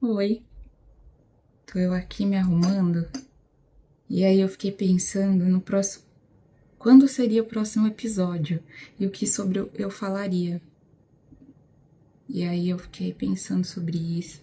Oi, tô eu aqui me arrumando e aí eu fiquei pensando no próximo. Quando seria o próximo episódio e o que sobre eu falaria? E aí eu fiquei pensando sobre isso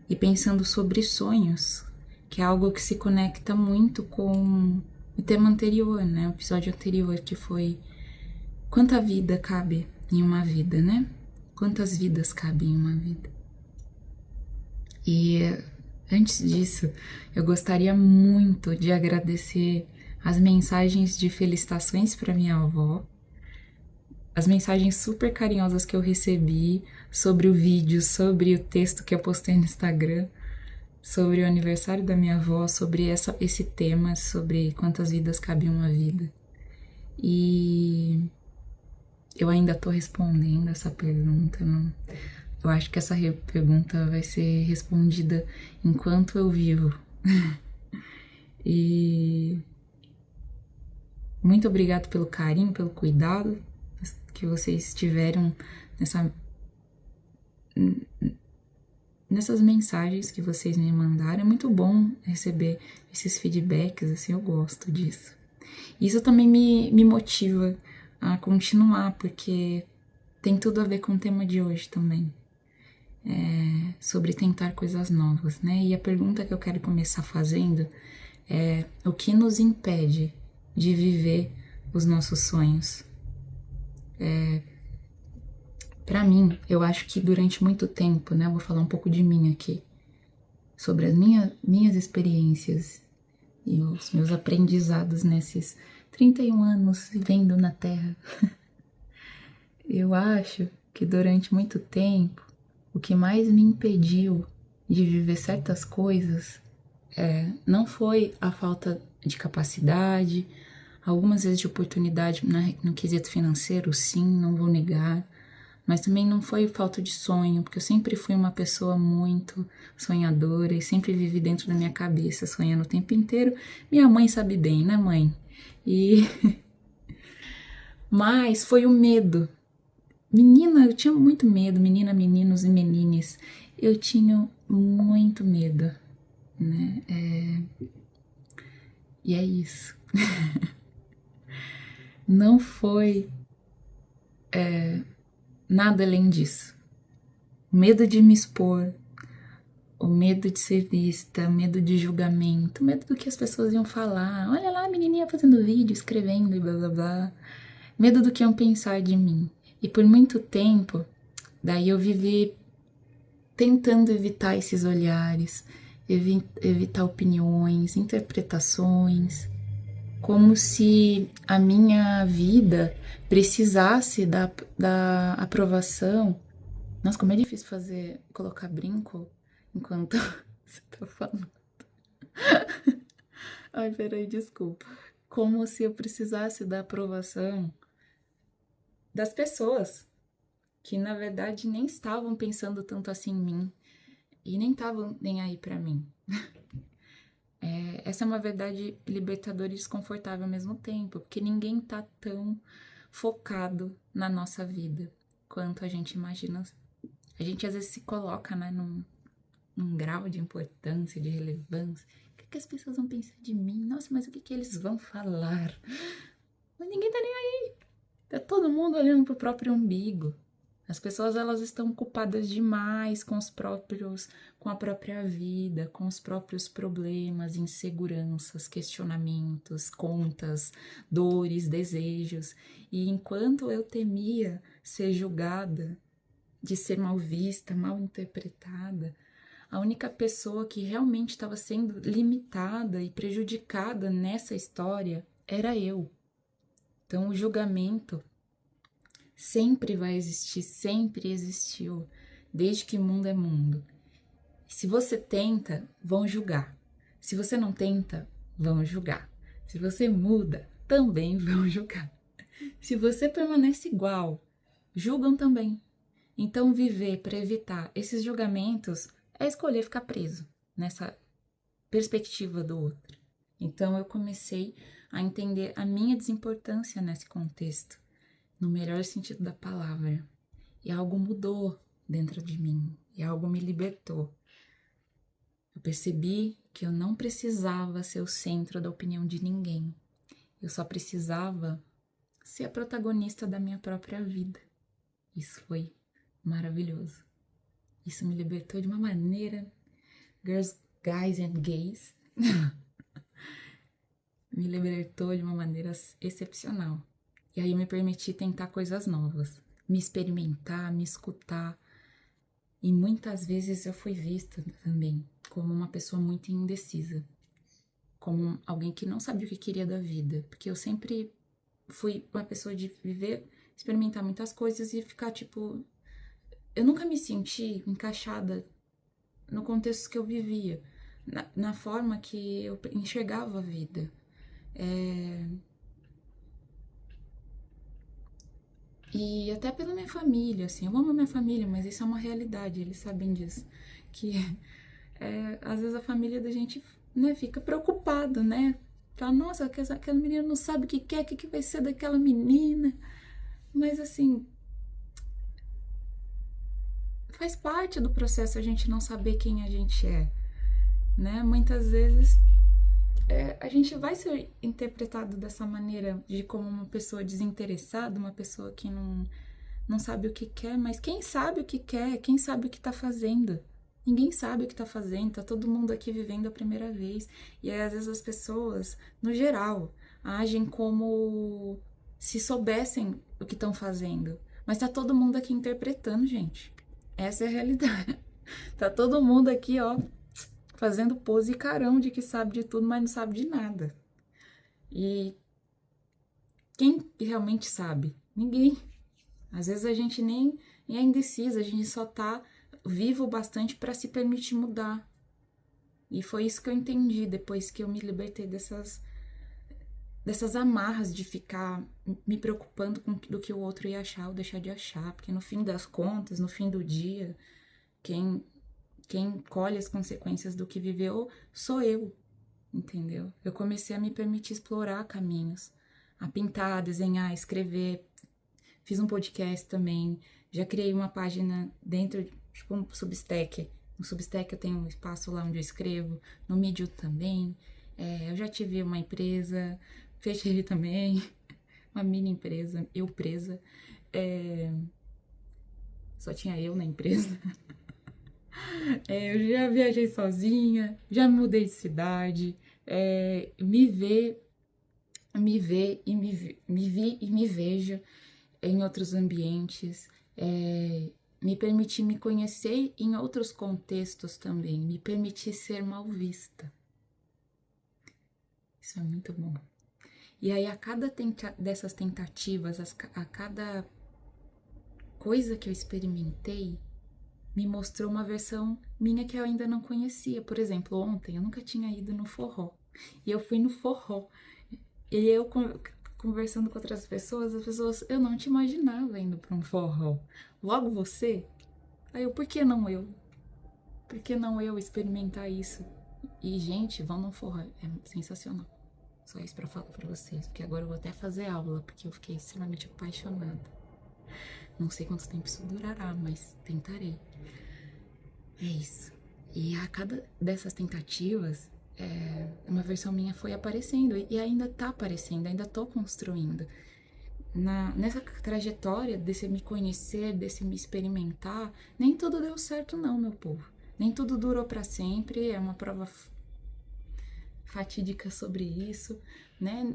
e pensando sobre sonhos, que é algo que se conecta muito com o tema anterior, né? O episódio anterior que foi quanta vida cabe em uma vida, né? Quantas vidas cabem em uma vida? E antes disso, eu gostaria muito de agradecer as mensagens de felicitações para minha avó, as mensagens super carinhosas que eu recebi sobre o vídeo, sobre o texto que eu postei no Instagram, sobre o aniversário da minha avó, sobre esse tema, sobre quantas vidas cabe em uma vida. E eu ainda tô respondendo essa pergunta, não. Eu acho que essa pergunta vai ser respondida enquanto eu vivo. E muito obrigado pelo carinho, pelo cuidado que vocês tiveram nessa, nessas mensagens que vocês me mandaram. É muito bom receber esses feedbacks, assim, eu gosto disso. Isso também me motiva a continuar, porque tem tudo a ver com o tema de hoje também. Sobre tentar coisas novas, né? E a pergunta que eu quero começar fazendo é: o que nos impede de viver os nossos sonhos? Para mim, eu acho que durante muito tempo, né? Vou falar um pouco de mim aqui, sobre as minhas experiências e os meus aprendizados nesses 31 anos vivendo na Terra. Eu acho que durante muito tempo, o que mais me impediu de viver certas coisas não foi a falta de capacidade, algumas vezes de oportunidade no quesito financeiro, sim, não vou negar, mas também não foi falta de sonho, porque eu sempre fui uma pessoa muito sonhadora e sempre vivi dentro da minha cabeça, sonhando o tempo inteiro. Minha mãe sabe bem, né, mãe? E mas foi o medo. Menina, eu tinha muito medo, menina, meninos e menines. Eu tinha muito medo, né? E é isso. Não foi nada além disso. O medo de me expor, o medo de ser vista, o medo de julgamento, o medo do que as pessoas iam falar. Olha lá a menininha fazendo vídeo, escrevendo e blá blá blá. Medo do que iam pensar de mim. E por muito tempo, daí eu vivi tentando evitar esses olhares, evitar opiniões, interpretações, como se a minha vida precisasse da aprovação. Nossa, como é difícil colocar brinco enquanto você tá falando. Ai, peraí, desculpa. Como se eu precisasse da aprovação das pessoas, que na verdade nem estavam pensando tanto assim em mim e nem estavam nem aí pra mim. Essa é uma verdade libertadora e desconfortável ao mesmo tempo, porque ninguém tá tão focado na nossa vida quanto a gente imagina. A gente às vezes se coloca, né, num grau de importância, de relevância. O que as pessoas vão pensar de mim? Nossa, mas o que eles vão falar? Mas ninguém tá nem aí. Tá todo mundo olhando pro próprio umbigo. As pessoas elas estão ocupadas demais com a própria vida, com os próprios problemas, inseguranças, questionamentos, contas, dores, desejos. E enquanto eu temia ser julgada, de ser mal vista, mal interpretada, a única pessoa que realmente estava sendo limitada e prejudicada nessa história era eu. Então o julgamento sempre vai existir, sempre existiu, desde que mundo é mundo. Se você tenta, vão julgar. Se você não tenta, vão julgar. Se você muda, também vão julgar. Se você permanece igual, julgam também. Então, viver para evitar esses julgamentos é escolher ficar preso nessa perspectiva do outro. Então, eu comecei a entender a minha desimportância nesse contexto, no melhor sentido da palavra. E algo mudou dentro de mim, e algo me libertou. Eu percebi que eu não precisava ser o centro da opinião de ninguém. Eu só precisava ser a protagonista da minha própria vida. Isso foi maravilhoso. Isso me libertou de uma maneira, girls, guys and gays, me libertou de uma maneira excepcional. E aí eu me permiti tentar coisas novas, me experimentar, me escutar. E muitas vezes eu fui vista também como uma pessoa muito indecisa, como alguém que não sabia o que queria da vida, porque eu sempre fui uma pessoa de viver, experimentar muitas coisas e ficar tipo, eu nunca me senti encaixada no contexto que eu vivia, na forma que eu enxergava a vida. E até pela minha família, assim, eu amo a minha família, mas isso é uma realidade, eles sabem disso. Que às vezes a família da gente, né, fica preocupada, né? Fala, nossa, aquela menina não sabe o que quer, o que vai ser daquela menina. Mas assim, faz parte do processo a gente não saber quem a gente é, né? Muitas vezes a gente vai ser interpretado dessa maneira, de como uma pessoa desinteressada, uma pessoa que não sabe o que quer, mas quem sabe o que quer, quem sabe o que tá fazendo? Ninguém sabe o que tá fazendo, tá todo mundo aqui vivendo a primeira vez. E aí, às vezes, as pessoas, no geral, agem como se soubessem o que estão fazendo. Mas tá todo mundo aqui interpretando, gente. Essa é a realidade. Tá todo mundo aqui, ó, fazendo pose e carão de que sabe de tudo, mas não sabe de nada. E quem realmente sabe? Ninguém. Às vezes a gente nem é indecisa, a gente só tá vivo o bastante para se permitir mudar. E foi isso que eu entendi depois que eu me libertei dessas amarras de ficar me preocupando com do que o outro ia achar ou deixar de achar, porque no fim das contas, no fim do dia, quem colhe as consequências do que viveu sou eu, entendeu? Eu comecei a me permitir explorar caminhos, a pintar, a desenhar, a escrever. Fiz um podcast também, já criei uma página dentro, tipo um Substack. No Substack eu tenho um espaço lá onde eu escrevo, no Medium também. Eu já tive uma empresa, fechei também, uma mini empresa, eu presa. Só tinha eu na empresa. Eu já viajei sozinha, já mudei de cidade. Me ver e me vi e me vejo em outros ambientes, me permitir me conhecer em outros contextos também, me permitir ser mal vista. Isso é muito bom. E aí, a cada dessas tentativas, a cada coisa que eu experimentei, me mostrou uma versão minha que eu ainda não conhecia. Por exemplo, ontem eu nunca tinha ido no forró. E eu fui no forró. E eu conversando com outras pessoas, as pessoas, eu não te imaginava indo para um forró. Logo você? Aí eu, por que não eu? Por que não eu experimentar isso? E, gente, vão no forró, é sensacional. Só isso pra falar pra vocês, porque agora eu vou até fazer aula, porque eu fiquei extremamente apaixonada. Não sei quanto tempo isso durará, mas tentarei. É isso. E a cada dessas tentativas, uma versão minha foi aparecendo e ainda tá aparecendo, ainda tô construindo. Nessa trajetória desse me conhecer, desse me experimentar, nem tudo deu certo não, meu povo. Nem tudo durou para sempre, é uma prova fatídica sobre isso, né?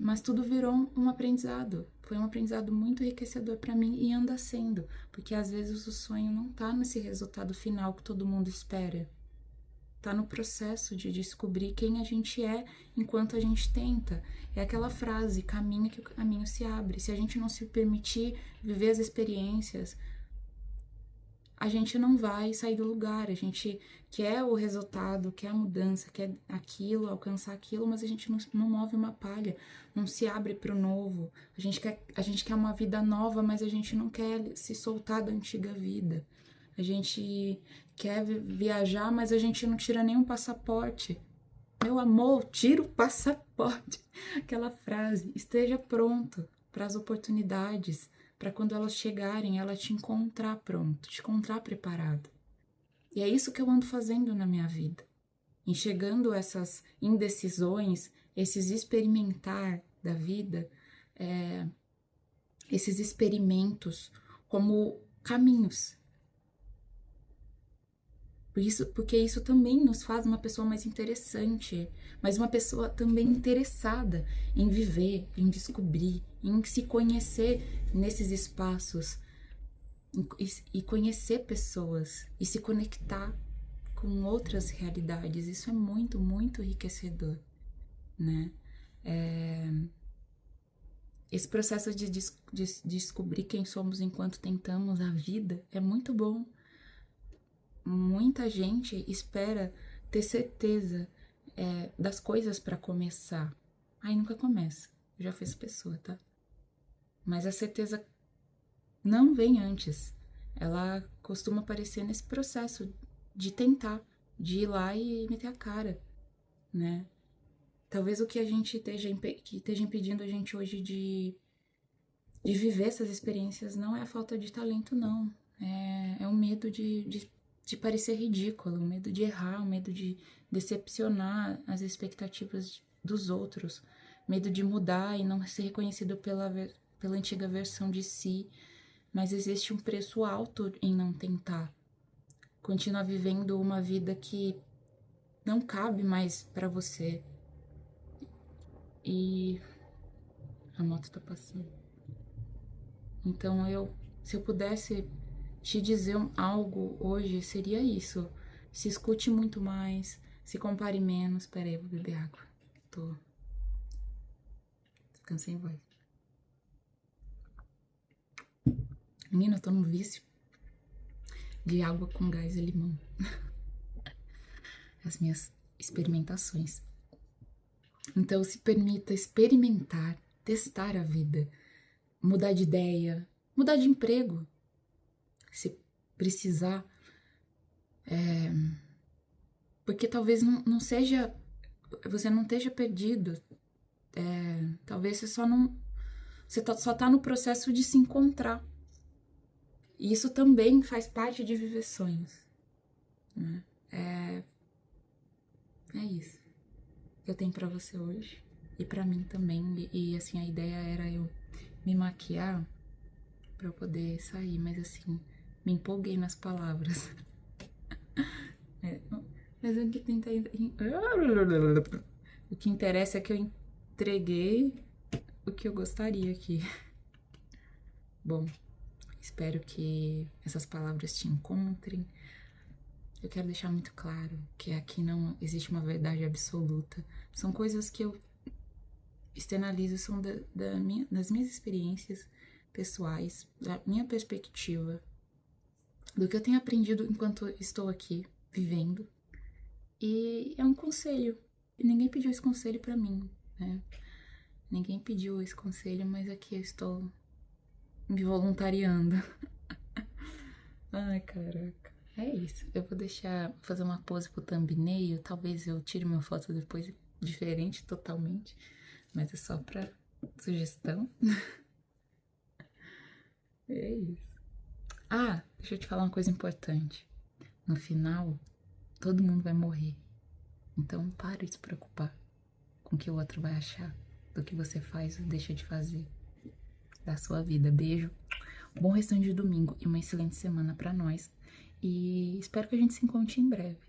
Mas tudo virou um aprendizado. Foi um aprendizado muito enriquecedor para mim e anda sendo, porque às vezes o sonho não tá nesse resultado final que todo mundo espera. Tá no processo de descobrir quem a gente é enquanto a gente tenta. É aquela frase, caminha que o caminho se abre. Se a gente não se permitir viver as experiências, a gente não vai sair do lugar. A gente quer o resultado, quer a mudança, quer aquilo, alcançar aquilo, mas a gente não move uma palha, não se abre para o novo. A gente quer uma vida nova, mas a gente não quer se soltar da antiga vida. A gente quer viajar, mas a gente não tira nenhum passaporte. Meu amor, tira o passaporte. Aquela frase, esteja pronto para as oportunidades, para quando elas chegarem, ela te encontrar pronto, te encontrar preparado. E é isso que eu ando fazendo na minha vida. Enxergando essas indecisões, esses experimentar da vida, esses experimentos como caminhos. Porque isso também nos faz uma pessoa mais interessante, mas uma pessoa também interessada em viver, em descobrir, em se conhecer nesses espaços e conhecer pessoas e se conectar com outras realidades. Isso é muito, muito enriquecedor, né? Esse processo de descobrir quem somos enquanto tentamos a vida é muito bom. Muita gente espera ter certeza das coisas para começar. Aí nunca começa. Eu já fui essa pessoa, tá? Mas a certeza não vem antes. Ela costuma aparecer nesse processo de tentar, de ir lá e meter a cara, né? Talvez o que a gente esteja impedindo a gente hoje de viver essas experiências não é a falta de talento, não. É o medo de parecer ridículo, o medo de errar, o medo de decepcionar as expectativas dos outros, medo de mudar e não ser reconhecido pela antiga versão de si. Mas existe um preço alto em não tentar. Continuar vivendo uma vida que não cabe mais pra você. E a moto tá passando. Então se eu pudesse te dizer algo hoje, seria isso. Se escute muito mais, se compare menos. Pera aí, eu vou beber água. Tô ficando sem voz. Menina, eu tô num vício de água com gás e limão. As minhas experimentações. Então, se permita experimentar, testar a vida, mudar de ideia, mudar de emprego, se precisar. Porque talvez não seja, você não esteja perdido. Talvez você só tá no processo de se encontrar. E isso também faz parte de viver sonhos, né? É isso que eu tenho pra você hoje. E pra mim também. E assim, a ideia era eu me maquiar pra eu poder sair. Mas assim, me empolguei nas palavras. Mas o que tenta... O que interessa é que eu entreguei o que eu gostaria aqui. Bom, espero que essas palavras te encontrem. Eu quero deixar muito claro que aqui não existe uma verdade absoluta. São coisas que eu externalizo, são das minhas experiências pessoais, da minha perspectiva, do que eu tenho aprendido enquanto estou aqui vivendo. E é um conselho. E ninguém pediu esse conselho pra mim, né? Ninguém pediu esse conselho, mas aqui eu estou me voluntariando. Ai, caraca. É isso. Eu vou fazer uma pose pro thumbnail. Talvez eu tire uma foto depois diferente totalmente. Mas é só pra sugestão. É isso. Ah, deixa eu te falar uma coisa importante. No final, todo mundo vai morrer. Então, pare de se preocupar com o que o outro vai achar do que você faz ou deixa de fazer da sua vida. Beijo. Bom restante de domingo e uma excelente semana pra nós. E espero que a gente se encontre em breve.